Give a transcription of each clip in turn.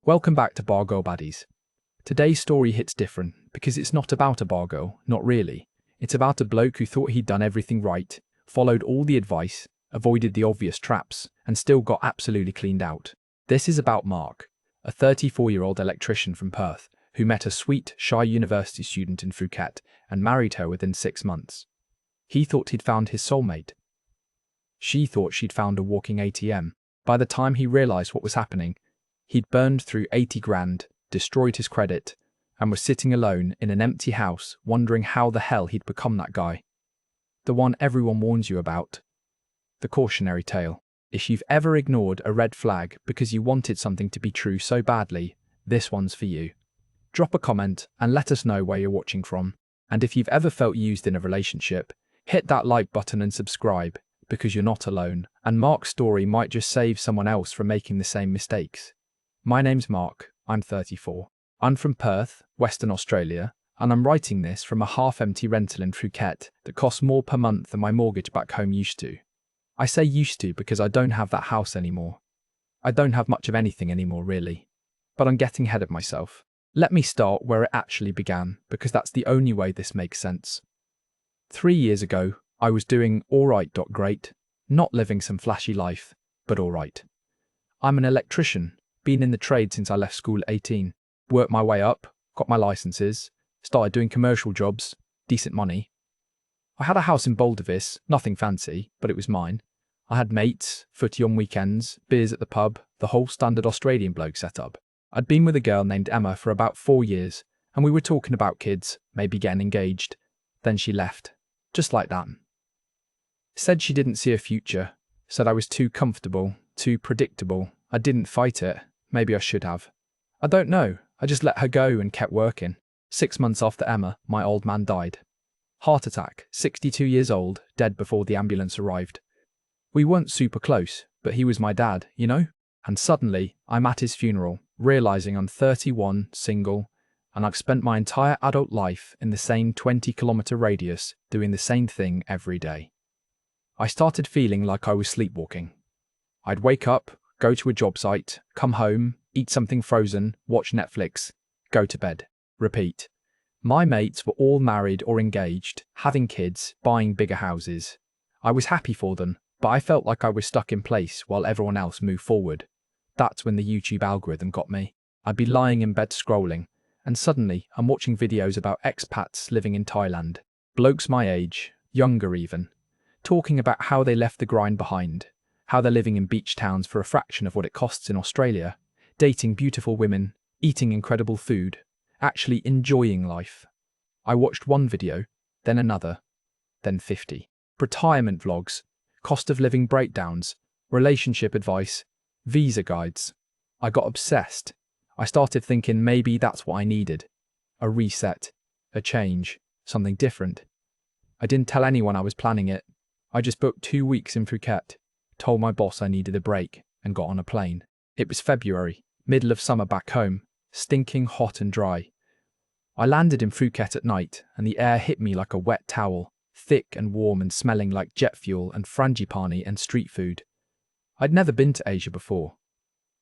Welcome back to Bargirl Baddies. Today's story hits different because it's not about a bargirl, not really. It's about a bloke who thought he'd done everything right, followed all the advice, avoided the obvious traps, and still got absolutely cleaned out. This is about Mark, a 34-year-old electrician from Perth who met a sweet, shy university student in Phuket and married her within 6 months. He thought he'd found his soulmate. She thought she'd found a walking ATM. By the time he realised what was happening, he'd burned through 80 grand, destroyed his credit, and was sitting alone in an empty house wondering how the hell he'd become that guy. The one everyone warns you about. The cautionary tale. If you've ever ignored a red flag because you wanted something to be true so badly, this one's for you. Drop a comment and let us know where you're watching from. And if you've ever felt used in a relationship, hit that like button and subscribe because you're not alone, and Mark's story might just save someone else from making the same mistakes. My name's Mark, I'm 34. I'm from Perth, Western Australia, and I'm writing this from a half-empty rental in Phuket that costs more per month than my mortgage back home used to. I say used to because I don't have that house anymore. I don't have much of anything anymore, really. But I'm getting ahead of myself. Let me start where it actually began, because that's the only way this makes sense. 3 years ago, I was doing alright. Great, not living some flashy life, but alright. I'm an electrician. Been in the trade since I left school at 18. Worked my way up, got my licenses, started doing commercial jobs, decent money. I had a house in Baldivis, nothing fancy, but it was mine. I had mates, footy on weekends, beers at the pub, the whole standard Australian bloke setup. I'd been with a girl named Emma for about 4 years, and we were talking about kids, maybe getting engaged. Then she left. Just like that. Said she didn't see a future, said I was too comfortable, too predictable. I didn't fight it. Maybe I should have. I don't know, I just let her go and kept working. 6 months after Emma, my old man died. Heart attack, 62 years old, dead before the ambulance arrived. We weren't super close, but he was my dad, you know? And suddenly, I'm at his funeral, realising I'm 31, single, and I've spent my entire adult life in the same 20-kilometre radius doing the same thing every day. I started feeling like I was sleepwalking. I'd wake up, go to a job site, come home, eat something frozen, watch Netflix, go to bed, repeat. My mates were all married or engaged, having kids, buying bigger houses. I was happy for them, but I felt like I was stuck in place while everyone else moved forward. That's when the YouTube algorithm got me. I'd be lying in bed scrolling, and suddenly I'm watching videos about expats living in Thailand, blokes my age, younger even, talking about how they left the grind behind, how they're living in beach towns for a fraction of what it costs in Australia, dating beautiful women, eating incredible food, actually enjoying life. I watched one video, then another, then 50. Retirement vlogs, cost of living breakdowns, relationship advice, visa guides. I got obsessed. I started thinking maybe that's what I needed. A reset, a change, something different. I didn't tell anyone I was planning it. I just booked 2 weeks in Phuket, told my boss I needed a break, and got on a plane. It was February, middle of summer back home, stinking hot and dry. I landed in Phuket at night, and the air hit me like a wet towel, thick and warm and smelling like jet fuel and frangipani and street food. I'd never been to Asia before.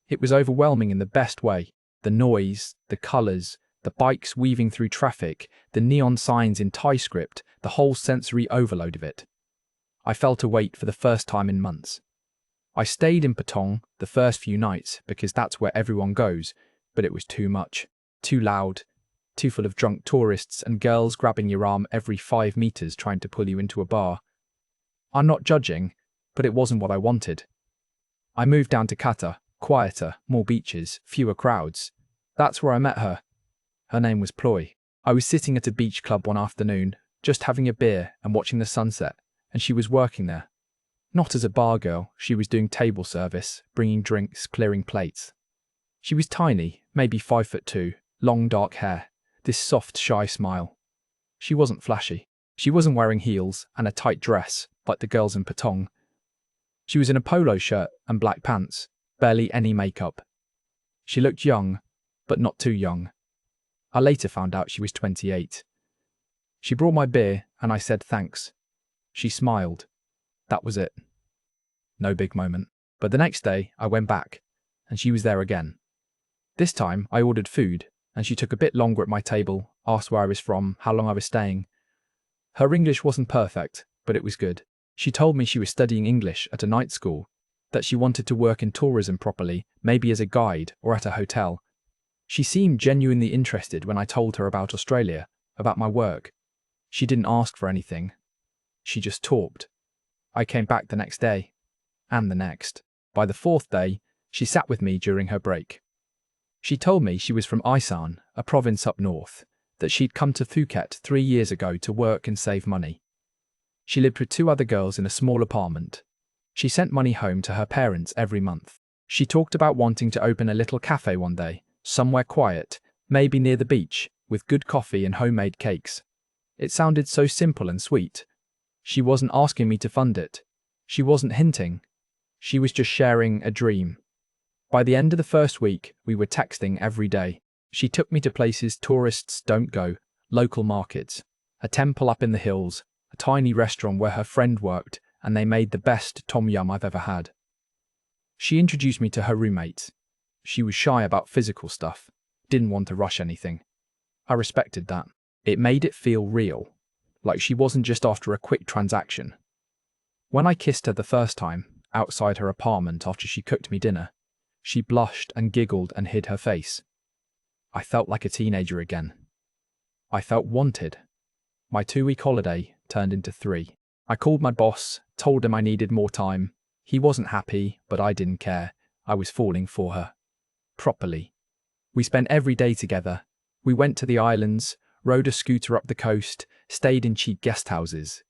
It was overwhelming in the best way. The noise, the colours, the bikes weaving through traffic, the neon signs in Thai script, the whole sensory overload of it. I felt a weight for the first time in months. I stayed in Patong the first few nights because that's where everyone goes, but it was too much, too loud, too full of drunk tourists and girls grabbing your arm every 5 meters trying to pull you into a bar. I'm not judging, but it wasn't what I wanted. I moved down to Qatar, quieter, more beaches, fewer crowds. That's where I met her. Her name was Ploy. I was sitting at a beach club one afternoon, just having a beer and watching the sunset, and she was working there. Not as a bar girl, she was doing table service, bringing drinks, clearing plates. She was tiny, maybe 5'2", long dark hair, this soft, shy smile. She wasn't flashy. She wasn't wearing heels and a tight dress, like the girls in Patong. She was in a polo shirt and black pants, barely any makeup. She looked young, but not too young. I later found out she was 28. She brought my beer and I said thanks. She smiled. That was it. No big moment. But the next day I went back, and she was there again. This time, I ordered food, and she took a bit longer at my table, asked where I was from, how long I was staying. Her English wasn't perfect, but it was good. She told me she was studying English at a night school, that she wanted to work in tourism properly, maybe as a guide or at a hotel. She seemed genuinely interested when I told her about Australia, about my work. She didn't ask for anything. She just talked. I came back the next day, and the next. By the fourth day, she sat with me during her break. She told me she was from Isan, a province up north, that she'd come to Phuket 3 years ago to work and save money. She lived with 2 other girls in a small apartment. She sent money home to her parents every month. She talked about wanting to open a little cafe one day, somewhere quiet, maybe near the beach, with good coffee and homemade cakes. It sounded so simple and sweet. She wasn't asking me to fund it. She wasn't hinting. She was just sharing a dream. By the end of the first week, we were texting every day. She took me to places tourists don't go, local markets, a temple up in the hills, a tiny restaurant where her friend worked, and they made the best tom yum I've ever had. She introduced me to her roommates. She was shy about physical stuff, didn't want to rush anything. I respected that. It made it feel real, like she wasn't just after a quick transaction. When I kissed her the first time, outside her apartment after she cooked me dinner, she blushed and giggled and hid her face. I felt like a teenager again. I felt wanted. My 2-week holiday turned into 3. I called my boss, told him I needed more time. He wasn't happy, but I didn't care. I was falling for her. Properly. We spent every day together. We went to the islands, rode a scooter up the coast, stayed in cheap guest houses.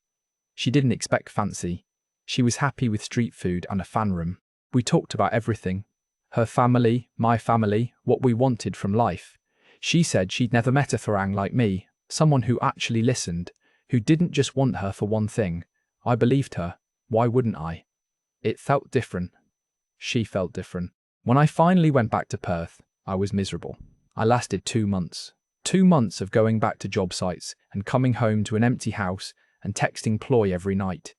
She didn't expect fancy. She was happy with street food and a fan room. We talked about everything. Her family, my family, what we wanted from life. She said she'd never met a Farang like me, someone who actually listened, who didn't just want her for one thing. I believed her. Why wouldn't I? It felt different. She felt different. When I finally went back to Perth, I was miserable. I lasted 2 months. 2 months of going back to job sites and coming home to an empty house and texting Ploy every night.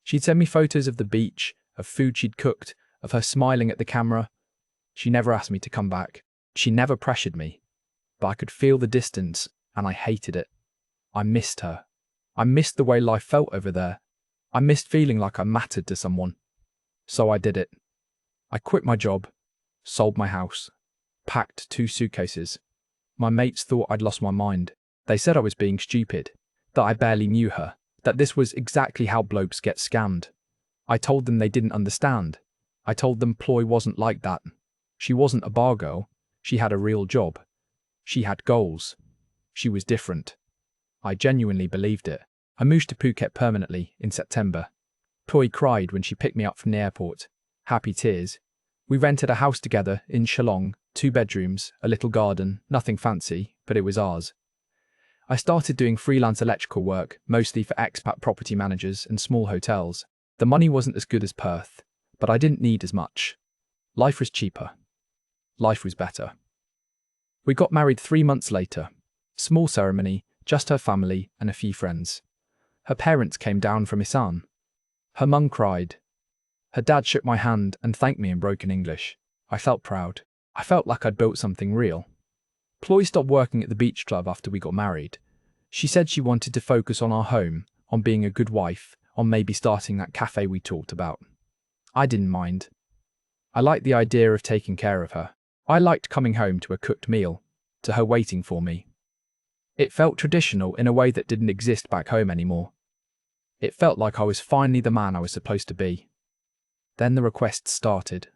She'd send me photos of the beach, of food she'd cooked, of her smiling at the camera. She never asked me to come back. She never pressured me. But I could feel the distance, and I hated it. I missed her. I missed the way life felt over there. I missed feeling like I mattered to someone. So I did it. I quit my job, sold my house, packed 2 suitcases. My mates thought I'd lost my mind. They said I was being stupid, that I barely knew her, that this was exactly how blokes get scammed. I told them they didn't understand. I told them Ploy wasn't like that. She wasn't a bar girl. She had a real job. She had goals. She was different. I genuinely believed it. I moved to Phuket permanently in September. Ploy cried when she picked me up from the airport. Happy tears. We rented a house together in Shillong, 2 bedrooms, a little garden, nothing fancy, but it was ours. I started doing freelance electrical work, mostly for expat property managers and small hotels. The money wasn't as good as Perth, but I didn't need as much. Life was cheaper. Life was better. We got married 3 months later. Small ceremony, just her family and a few friends. Her parents came down from Isan. Her mum cried. Her dad shook my hand and thanked me in broken English. I felt proud. I felt like I'd built something real. Ploy stopped working at the beach club after we got married. She said she wanted to focus on our home, on being a good wife, on maybe starting that cafe we talked about. I didn't mind. I liked the idea of taking care of her. I liked coming home to a cooked meal, to her waiting for me. It felt traditional in a way that didn't exist back home anymore. It felt like I was finally the man I was supposed to be. Then the requests started.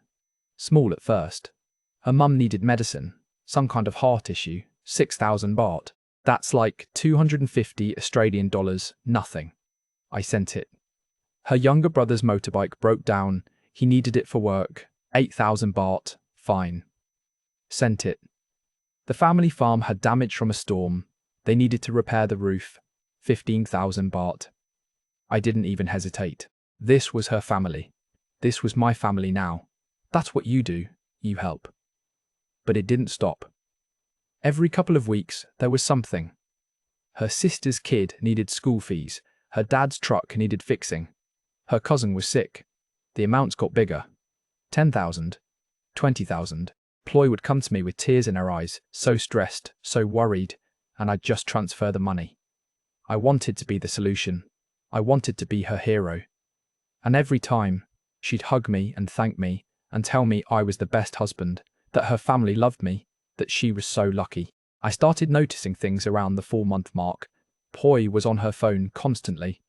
Small at first. Her mum needed medicine, some kind of heart issue, 6,000 baht. That's like 250 Australian dollars, nothing. I sent it. Her younger brother's motorbike broke down. He needed it for work. 8,000 baht, fine. Sent it. The family farm had damage from a storm. They needed to repair the roof. 15,000 baht. I didn't even hesitate. This was her family. This was my family now. That's what you do. You help. But it didn't stop. Every couple of weeks, there was something. Her sister's kid needed school fees. Her dad's truck needed fixing. Her cousin was sick. The amounts got bigger. 10,000. 20,000. Ploy would come to me with tears in her eyes, so stressed, so worried, and I'd just transfer the money. I wanted to be the solution. I wanted to be her hero. And every time, she'd hug me and thank me and tell me I was the best husband, that her family loved me, that she was so lucky. I started noticing things around the 4-month mark. Ploy was on her phone constantly.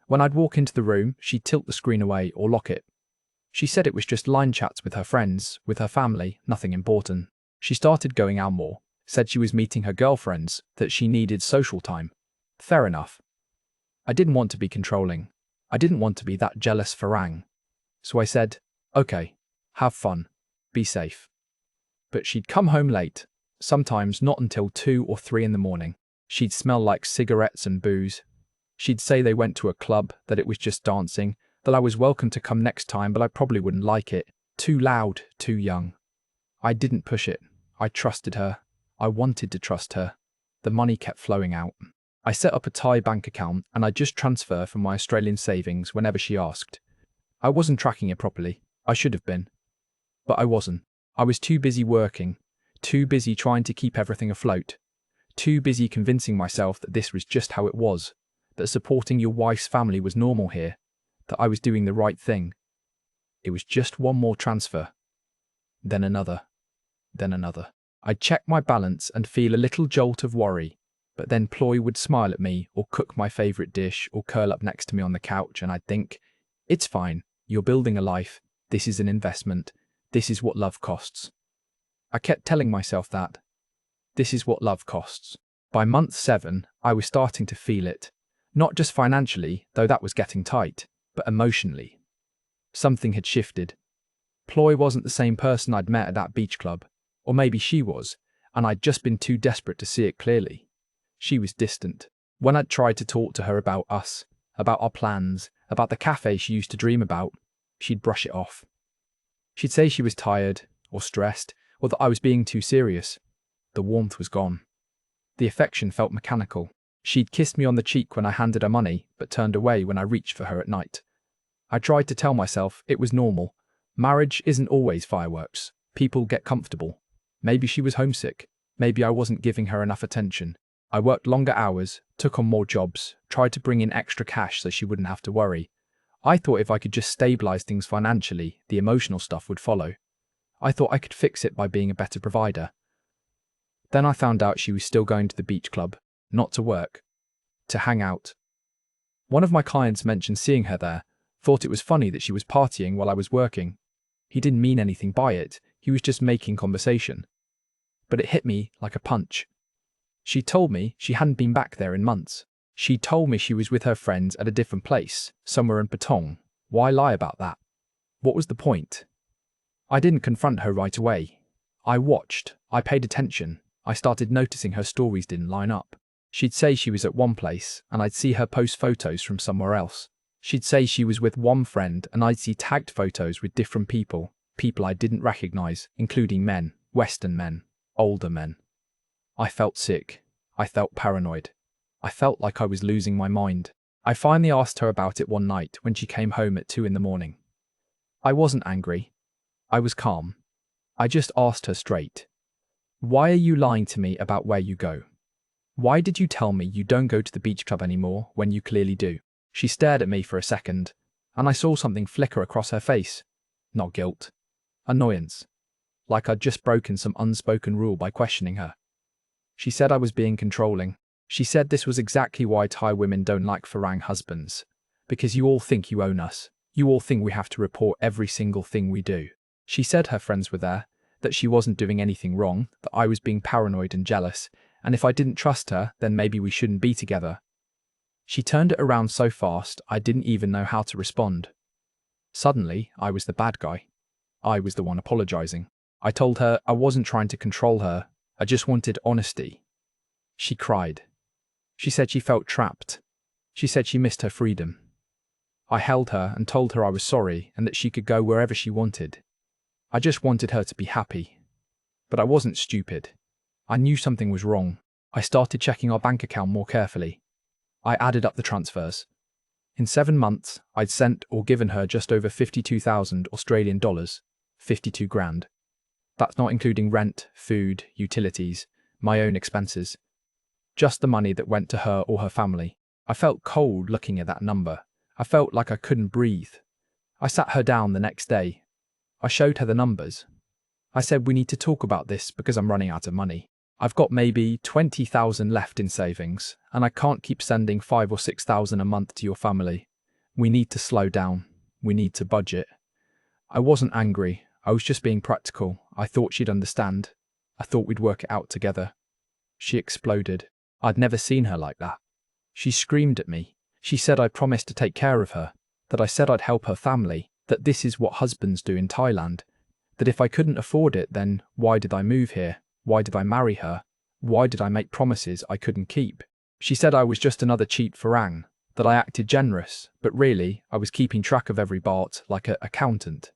When I'd walk into the room, she'd tilt the screen away or lock it. She said it was just line chats with her friends, with her family, nothing important. She started going out more, said she was meeting her girlfriends, that she needed social time. Fair enough. I didn't want to be controlling. I didn't want to be that jealous Farang. So I said, okay, have fun, be safe. But she'd come home late, sometimes not until 2 or 3 in the morning. She'd smell like cigarettes and booze. She'd say they went to a club, that it was just dancing, that I was welcome to come next time but I probably wouldn't like it. Too loud, too young. I didn't push it. I trusted her. I wanted to trust her. The money kept flowing out. I set up a Thai bank account and I'd just transfer from my Australian savings whenever she asked. I wasn't tracking it properly. I should have been. But I wasn't. I was too busy working, too busy trying to keep everything afloat, too busy convincing myself that this was just how it was, that supporting your wife's family was normal here, that I was doing the right thing. It was just one more transfer. Then another. Then another. I'd check my balance and feel a little jolt of worry, but then Ploy would smile at me or cook my favourite dish or curl up next to me on the couch and I'd think, it's fine, you're building a life, this is an investment, this is what love costs. I kept telling myself that. This is what love costs. By month 7, I was starting to feel it. Not just financially, though that was getting tight, but emotionally. Something had shifted. Ploy wasn't the same person I'd met at that beach club. Or maybe she was, and I'd just been too desperate to see it clearly. She was distant. When I'd tried to talk to her about us, about our plans, about the cafe she used to dream about, she'd brush it off. She'd say she was tired, or stressed, or that I was being too serious. The warmth was gone. The affection felt mechanical. She'd kissed me on the cheek when I handed her money, but turned away when I reached for her at night. I tried to tell myself it was normal. Marriage isn't always fireworks. People get comfortable. Maybe she was homesick. Maybe I wasn't giving her enough attention. I worked longer hours, took on more jobs, tried to bring in extra cash so she wouldn't have to worry. I thought if I could just stabilize things financially, the emotional stuff would follow. I thought I could fix it by being a better provider. Then I found out she was still going to the beach club, not to work, to hang out. One of my clients mentioned seeing her there, thought it was funny that she was partying while I was working. He didn't mean anything by it, he was just making conversation. But it hit me like a punch. She told me she hadn't been back there in months. She told me she was with her friends at a different place, somewhere in Patong. Why lie about that? What was the point? I didn't confront her right away. I watched, I paid attention, I started noticing her stories didn't line up. She'd say she was at one place, and I'd see her post photos from somewhere else. She'd say she was with one friend, and I'd see tagged photos with different people, people I didn't recognize, including men, Western men, older men. I felt sick. I felt paranoid. I felt like I was losing my mind. I finally asked her about it one night when she came home at 2 in the morning. I wasn't angry. I was calm. I just asked her straight. Why are you lying to me about where you go? Why did you tell me you don't go to the beach club anymore when you clearly do? She stared at me for a second, and I saw something flicker across her face. Not guilt. Annoyance. Like I'd just broken some unspoken rule by questioning her. She said I was being controlling. She said this was exactly why Thai women don't like Farang husbands. Because you all think you own us. You all think we have to report every single thing we do. She said her friends were there, that she wasn't doing anything wrong, that I was being paranoid and jealous, and if I didn't trust her, then maybe we shouldn't be together. She turned it around so fast, I didn't even know how to respond. Suddenly, I was the bad guy. I was the one apologizing. I told her I wasn't trying to control her, I just wanted honesty. She cried. She said she felt trapped. She said she missed her freedom. I held her and told her I was sorry and that she could go wherever she wanted. I just wanted her to be happy. But I wasn't stupid. I knew something was wrong. I started checking our bank account more carefully. I added up the transfers. In 7 months, I'd sent or given her just over 52,000 Australian dollars, 52 grand. That's not including rent, food, utilities, my own expenses. Just the money that went to her or her family. I felt cold looking at that number. I felt like I couldn't breathe. I sat her down the next day. I showed her the numbers. I said, we need to talk about this because I'm running out of money. I've got maybe 20,000 left in savings, and I can't keep sending 5,000 or 6,000 a month to your family. We need to slow down. We need to budget. I wasn't angry. I was just being practical. I thought she'd understand. I thought we'd work it out together. She exploded. I'd never seen her like that. She screamed at me. She said I promised to take care of her, that I said I'd help her family, that this is what husbands do in Thailand, that if I couldn't afford it, then why did I move here? Why did I marry her? Why did I make promises I couldn't keep? She said I was just another cheat Farang, that I acted generous, but really I was keeping track of every baht like an accountant.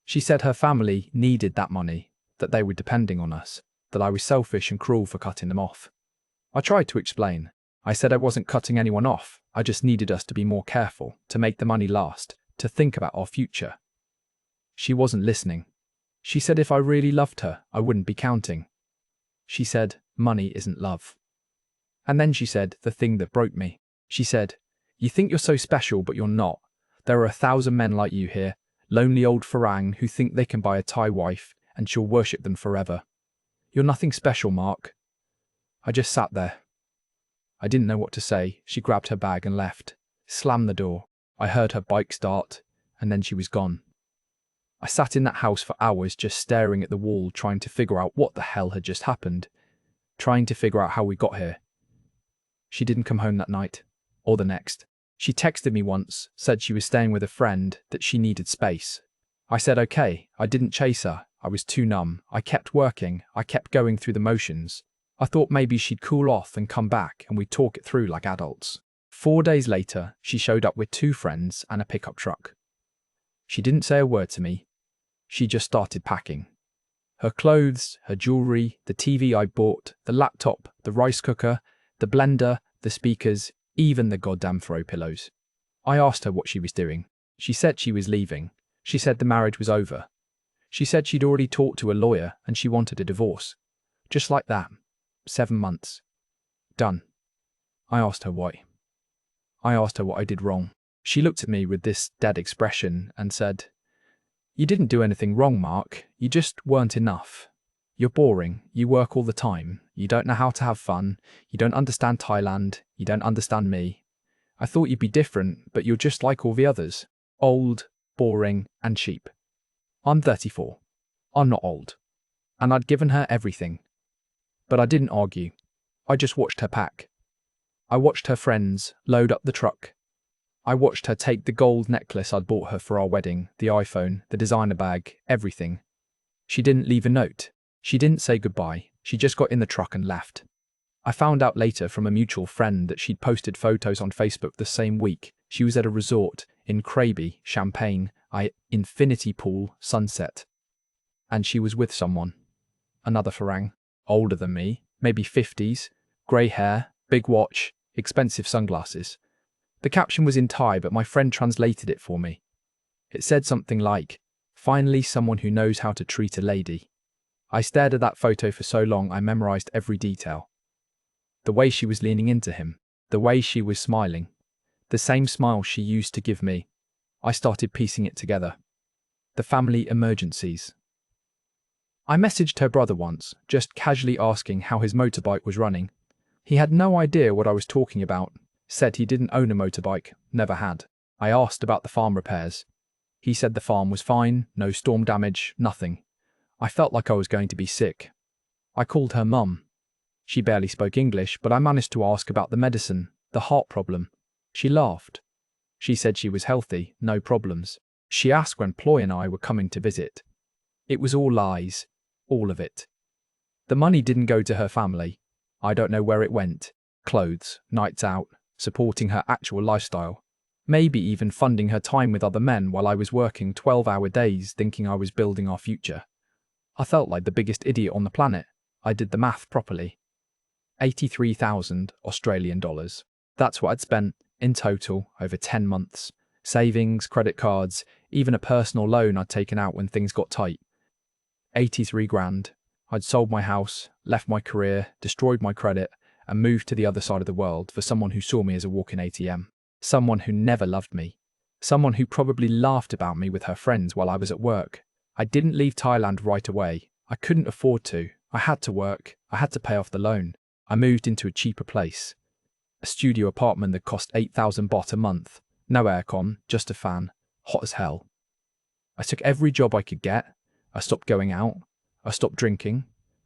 She said her family needed that money, that they were depending on us, that I was selfish and cruel for cutting them off. I tried to explain. I said I wasn't cutting anyone off, I just needed us to be more careful, to make the money last, to think about our future. She wasn't listening. She said if I really loved her, I wouldn't be counting. She said, money isn't love. And then she said the thing that broke me. She said, you think you're so special, but you're not. There are 1,000 men like you here, lonely old Farang who think they can buy a Thai wife and she'll worship them forever. You're nothing special, Mark. I just sat there. I didn't know what to say. She grabbed her bag and left, slammed the door. I heard her bike start, and then she was gone. I sat in that house for hours just staring at the wall, trying to figure out what the hell had just happened, trying to figure out how we got here. She didn't come home that night, or the next. She texted me once, said she was staying with a friend, that she needed space. I said okay. I didn't chase her. I was too numb. I kept working. I kept going through the motions. I thought maybe she'd cool off and come back and we'd talk it through like adults. 4 days later, she showed up with 2 friends and a pickup truck. She didn't say a word to me. She just started packing. Her clothes, her jewelry, the TV I bought, the laptop, the rice cooker, the blender, the speakers, even the goddamn throw pillows. I asked her what she was doing. She said she was leaving. She said the marriage was over. She said she'd already talked to a lawyer and she wanted a divorce. Just like that. 7 months. Done. I asked her why. I asked her what I did wrong. She looked at me with this dead expression and said, you didn't do anything wrong, Mark. You just weren't enough. You're boring. You work all the time. You don't know how to have fun. You don't understand Thailand. You don't understand me. I thought you'd be different, but you're just like all the others. Old, boring, and cheap. I'm 34. I'm not old. And I'd given her everything. But I didn't argue. I just watched her pack. I watched her friends load up the truck. I watched her take the gold necklace I'd bought her for our wedding, the iPhone, the designer bag, everything. She didn't leave a note. She didn't say goodbye. She just got in the truck and left. I found out later from a mutual friend that she'd posted photos on Facebook the same week. She was at a resort in Krabi, Champagne, infinity pool, sunset. And she was with someone. Another Farang. Older than me, maybe 50s, grey hair, big watch, expensive sunglasses. The caption was in Thai, but my friend translated it for me. It said something like, finally someone who knows how to treat a lady. I stared at that photo for so long I memorized every detail. The way she was leaning into him, the way she was smiling, the same smile she used to give me. I started piecing it together. The family emergencies. I messaged her brother once, just casually asking how his motorbike was running. He had no idea what I was talking about, said he didn't own a motorbike, never had. I asked about the farm repairs. He said the farm was fine, no storm damage, nothing. I felt like I was going to be sick. I called her mum. She barely spoke English, but I managed to ask about the medicine, the heart problem. She laughed. She said she was healthy, no problems. She asked when Ploy and I were coming to visit. It was all lies. All of it. The money didn't go to her family. I don't know where it went. Clothes, nights out, supporting her actual lifestyle. Maybe even funding her time with other men while I was working 12-hour days thinking I was building our future. I felt like the biggest idiot on the planet. I did the math properly. 83,000 Australian dollars. That's what I'd spent in total over 10 months. Savings, credit cards, even a personal loan I'd taken out when things got tight. 83 grand. I'd sold my house, left my career, destroyed my credit, and moved to the other side of the world for someone who saw me as a walking ATM. Someone who never loved me. Someone who probably laughed about me with her friends while I was at work. I didn't leave Thailand right away. I couldn't afford to. I had to work. I had to pay off the loan. I moved into a cheaper place. A studio apartment that cost 8,000 baht a month. No aircon, just a fan. Hot as hell. I took every job I could get. I stopped going out. I stopped drinking.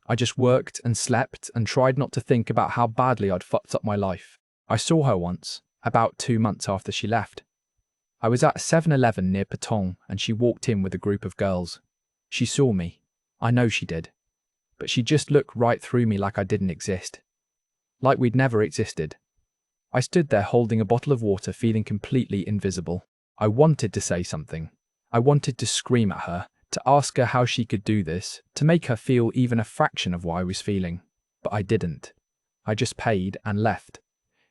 I just worked and slept and tried not to think about how badly I'd fucked up my life. I saw her once, about 2 months after she left. I was at a 7-Eleven near Patong and she walked in with a group of girls. She saw me. I know she did. But she just looked right through me like I didn't exist. Like we'd never existed. I stood there holding a bottle of water, feeling completely invisible. I wanted to say something. I wanted to scream at her, to ask her how she could do this, to make her feel even a fraction of what I was feeling. But I didn't. I just paid and left.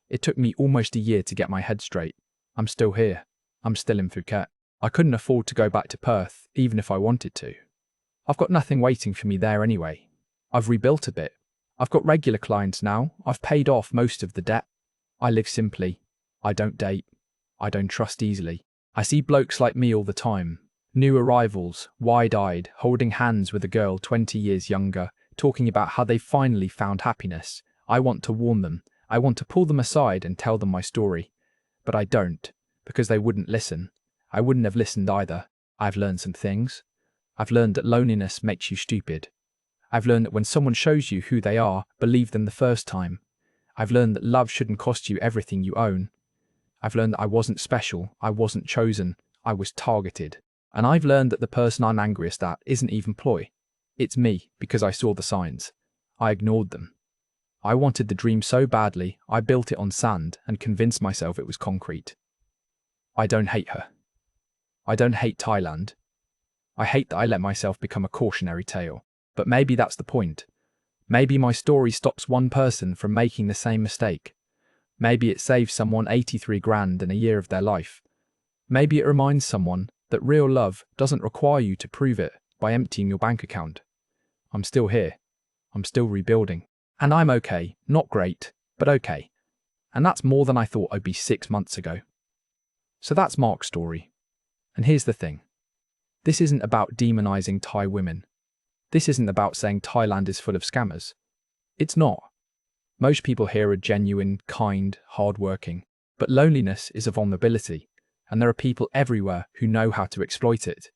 It took me almost a year to get my head straight. I'm still here. I'm still in Phuket. I couldn't afford to go back to Perth, even if I wanted to. I've got nothing waiting for me there anyway. I've rebuilt a bit. I've got regular clients now. I've paid off most of the debt. I live simply. I don't date. I don't trust easily. I see blokes like me all the time. New arrivals, wide-eyed, holding hands with a girl 20 years younger, talking about how they finally found happiness. I want to warn them. I want to pull them aside and tell them my story. But I don't, because they wouldn't listen. I wouldn't have listened either. I've learned some things. I've learned that loneliness makes you stupid. I've learned that when someone shows you who they are, believe them the first time. I've learned that love shouldn't cost you everything you own. I've learned that I wasn't special, I wasn't chosen, I was targeted. And I've learned that the person I'm angriest at isn't even ploy. It's me, because I saw the signs. I ignored them. I wanted the dream so badly, I built it on sand and convinced myself it was concrete. I don't hate her. I don't hate Thailand. I hate that I let myself become a cautionary tale. But maybe that's the point. Maybe my story stops one person from making the same mistake. Maybe it saves someone 83 grand in a year of their life. Maybe it reminds someone that real love doesn't require you to prove it by emptying your bank account. I'm still here. I'm still rebuilding. And I'm okay. Not great, but okay. And that's more than I thought I'd be 6 months ago. So that's Mark's story. And here's the thing. This isn't about demonizing Thai women. This isn't about saying Thailand is full of scammers. It's not. Most people here are genuine, kind, hard-working. But loneliness is a vulnerability, and there are people everywhere who know how to exploit it.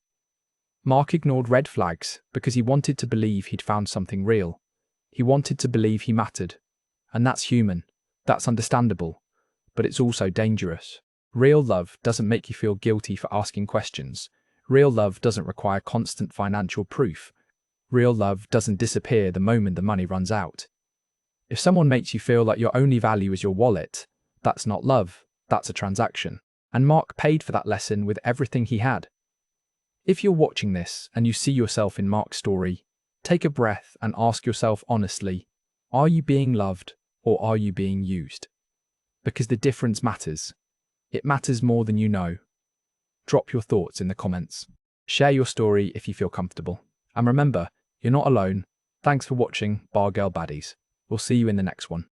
Mark ignored red flags because he wanted to believe he'd found something real. He wanted to believe he mattered. And that's human. That's understandable. But it's also dangerous. Real love doesn't make you feel guilty for asking questions. Real love doesn't require constant financial proof. Real love doesn't disappear the moment the money runs out. If someone makes you feel like your only value is your wallet, that's not love, that's a transaction. And Mark paid for that lesson with everything he had. If you're watching this and you see yourself in Mark's story, take a breath and ask yourself honestly, are you being loved or are you being used? Because the difference matters. It matters more than you know. Drop your thoughts in the comments. Share your story if you feel comfortable. And remember, you're not alone. Thanks for watching Bargirl Baddies. We'll see you in the next one.